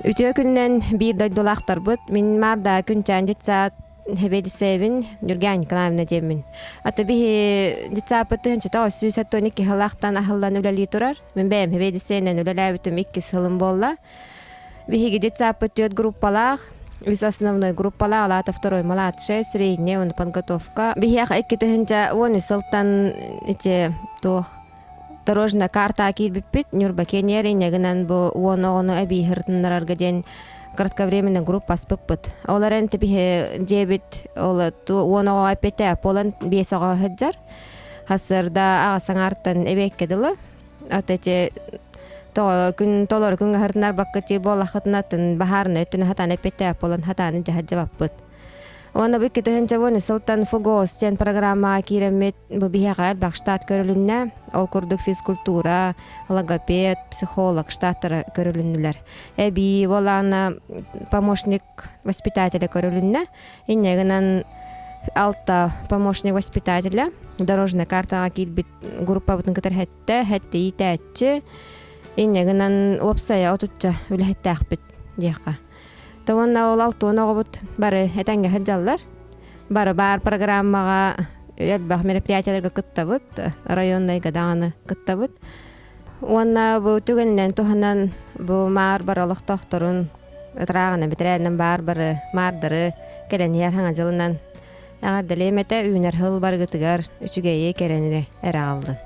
Ütüö künnen bir doydulaqtar bud. Min marda күнчән жетсат hebedisebin Nurgen Klavna demin. Ata bihi ditsapıtı hınçı tağı süsat 12 hılaqtan ahıllan üleli turar. Min beyim hebedisenen ülelabitüm 2 hılın bolla. Bihi ditsapıtı yod группалах. Из основной группала алата второй младшая, средняя, он подготовка. Бихях экките хынча вон сылтан эти то дорожная карта кит биппит нюрбакенери негнан бу воно аби хыртыннарга ден кратковременная группа спыппыт. Олар энте бихе дебит ола то воно апете полан бесага хаджар. Хасырда агасаңартан эбеккедилы. Атете то күн толор күн хартнар баккати болахытнатын бахарны өтүнө хатан эпете полан хатаны жаһаджабаппыт. Оны биккете хенчевоны сылтан фугос тен программа киремет бу бихагал бак штат көрүлүннө ол курдук физкультура, логопед, психолог штаттары көрүлүннүлөр. Эби болана помощник воспитателя көрүлүннө. Иннегенен алта помощник воспитателя дорожная карта килбит группа бутун катар хетте итәчче. Иннегенен опсая отучча үлэхтээхпит диэхка. Таванна ол алтуоногобут бары этенге хаджаллар. Бары бар программага элбах мероприятияларга кыттабыт, районный гаданы кыттабыт. Уанна бу түгеннен туханан бу мар баралык тохторун ытрагына битеренен бары мардыры келенер хаңа жылынан. Ага делемете үйнер хыл баргытыгар үчүгейе керенире эре алды.